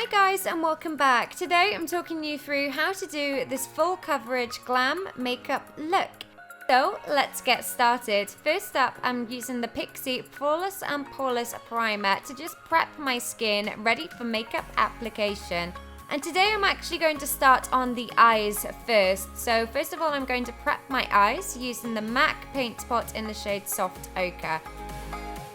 Hi guys and welcome back. Today I'm talking you through how to do this full coverage glam makeup look. So let's get started. First up, I'm using the Pixi Flawless and Poreless Primer to just prep my skin ready for makeup application. And today I'm actually going to start on the eyes first. So first of all, I'm going to prep my eyes using the MAC paint pot in the shade Soft Ochre.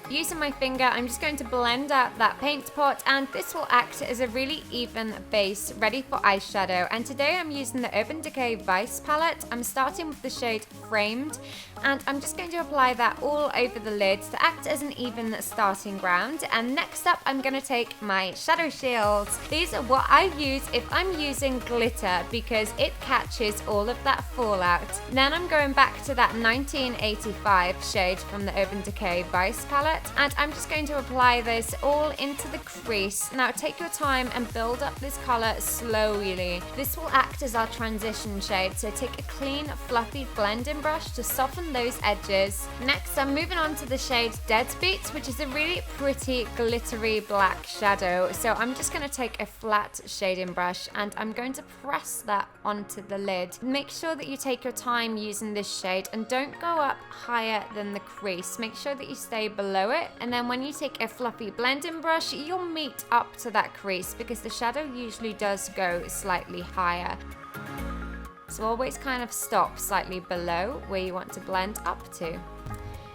Using my finger, I'm just going to blend out that paint pot, and this will act as a really even base ready for eyeshadow. And today I'm using the Urban Decay Vice palette. I'm starting with the shade Framed, and I'm just going to apply that all over the lid to act as an even starting ground. And next up, I'm going to take my shadow shields. These are what I use if I'm using glitter because it catches all of that fallout. Then I'm going back to that 1985 shade from the Urban Decay Vice palette. And I'm just going to apply this all into the crease. Now take your time and build up this color slowly. This will act as our transition shade, so take a clean fluffy blending brush to soften those edges. Next I'm moving on to the shade Deadbeat, which is a really pretty glittery black shadow. So I'm just going to take a flat shading brush and I'm going to press that onto the lid. Make sure that you take your time using this shade and don't go up higher than the crease. Make sure that you stay below it, and then when you take a fluffy blending brush, you'll meet up to that crease because the shadow usually does go slightly higher. So always kind of stop slightly below where you want to blend up to.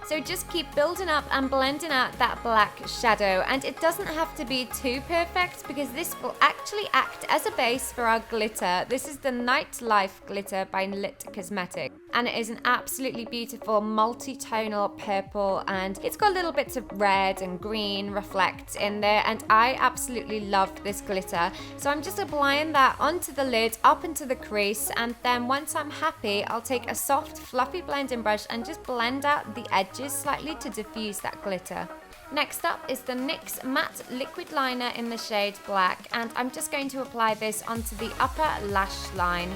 So just keep building up and blending out that black shadow, and it doesn't have to be too perfect because this will actually act as a base for our glitter. This is the Nightlife glitter by Lit Cosmetics, and it is an absolutely beautiful multi-tonal purple, and it's got little bits of red and green reflect in there, and I absolutely love this glitter. So I'm just applying that onto the lid, up into the crease, and then once I'm happy, I'll take a soft fluffy blending brush and just blend out the edges slightly to diffuse that glitter. Next up is the NYX Matte Liquid Liner in the shade Black, and I'm just going to apply this onto the upper lash line.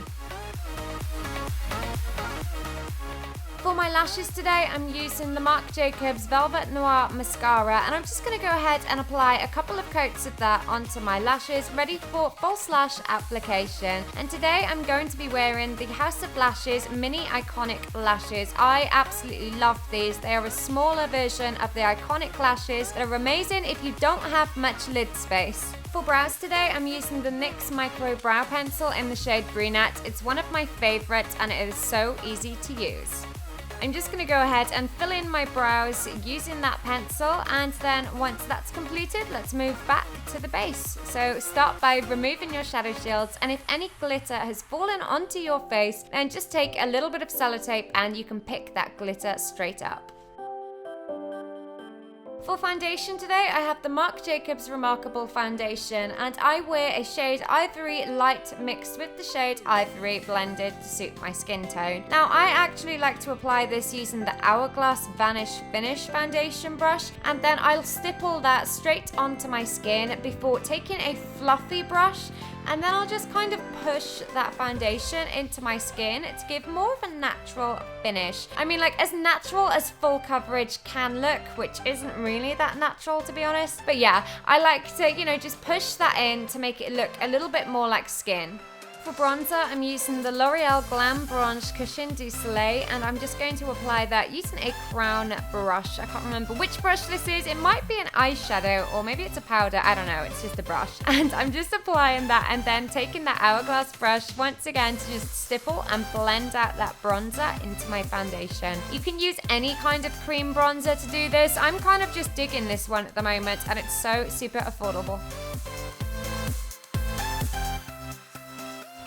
For my lashes today, I'm using the Marc Jacobs Velvet Noir Mascara, and I'm just going to go ahead and apply a couple of coats of that onto my lashes, ready for false lash application. And today I'm going to be wearing the House of Lashes Mini Iconic Lashes. I absolutely love these. They are a smaller version of the iconic lashes that are amazing if you don't have much lid space. For brows today, I'm using the NYX Micro Brow Pencil in the shade Brunette. It's one of my favorites and it is so easy to use. I'm just going to go ahead and fill in my brows using that pencil, and then once that's completed, let's move back to the base. So start by removing your shadow shields, and if any glitter has fallen onto your face, then just take a little bit of sellotape and you can pick that glitter straight up. For foundation today, I have the Marc Jacobs Remarcable foundation, and I wear a shade Ivory Light mixed with the shade Ivory blended to suit my skin tone. Now, I actually like to apply this using the Hourglass Vanish Finish foundation brush, and then I'll stipple that straight onto my skin before taking a fluffy brush, and then I'll just kind of push that foundation into my skin to give more of a natural finish. I mean, like as natural as full coverage can look, which isn't really that natural to be honest. But yeah, I like to, just push that in to make it look a little bit more like skin. For bronzer, I'm using the L'Oreal Glam Bronze Cushion du Soleil, and I'm just going to apply that using a crown brush. I can't remember which brush this is. It might be an eyeshadow or maybe it's a powder. I don't know. It's just a brush. And I'm just applying that and then taking that Hourglass brush once again to just stipple and blend out that bronzer into my foundation. You can use any kind of cream bronzer to do this. I'm kind of just digging this one at the moment, and it's so super affordable.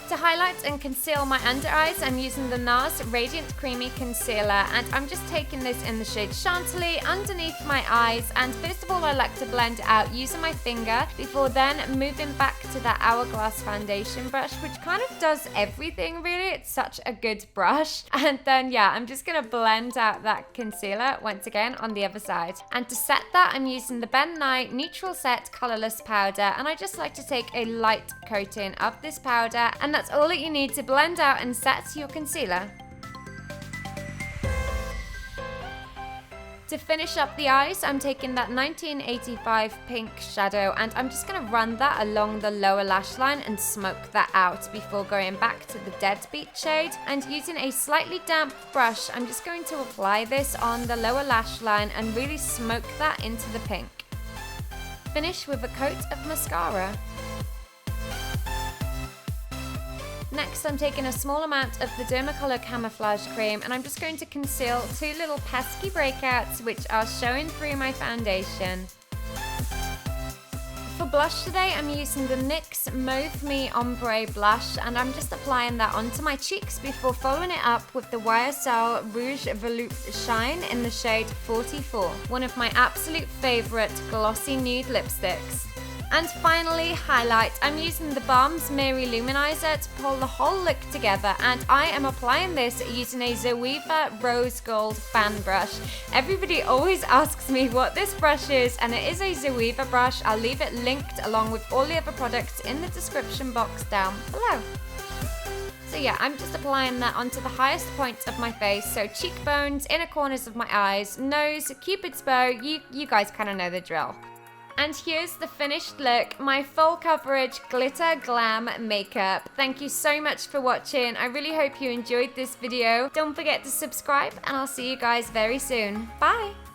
To highlight and conceal my under eyes, I'm using the NARS Radiant Creamy Concealer, and I'm just taking this in the shade Chantilly underneath my eyes. And first of all, I like to blend it out using my finger before then moving back to that Hourglass foundation brush, which kind of does everything really. It's such a good brush. And then yeah, I'm just gonna blend out that concealer once again on the other side. And to set that, I'm using the Ben Nye Neutral Set Colorless Powder, and I just like to take a light coating of this powder, and that's all that you need to blend out and set your concealer. To finish up the eyes, I'm taking that 1985 pink shadow and I'm just going to run that along the lower lash line and smoke that out before going back to the Deadbeat shade. And using a slightly damp brush, I'm just going to apply this on the lower lash line and really smoke that into the pink. Finish with a coat of mascara. Next, I'm taking a small amount of the Dermacolor Camouflage Cream and I'm just going to conceal two little pesky breakouts which are showing through my foundation. For blush today, I'm using the NYX Mauve Me Ombre blush and I'm just applying that onto my cheeks before following it up with the YSL Rouge Volupte Shine in the shade 44, one of my absolute favorite glossy nude lipsticks. And finally, highlight. I'm using the Balm's Mary Luminizer to pull the whole look together and I am applying this using a Zoeva Rose Gold fan brush. Everybody always asks me what this brush is and it is a Zoeva brush. I'll leave it linked along with all the other products in the description box down below. So yeah, I'm just applying that onto the highest points of my face, so cheekbones, inner corners of my eyes, nose, cupid's bow, you guys kind of know the drill. And here's the finished look, my full coverage glitter glam makeup. Thank you so much for watching. I really hope you enjoyed this video. Don't forget to subscribe and I'll see you guys very soon. Bye!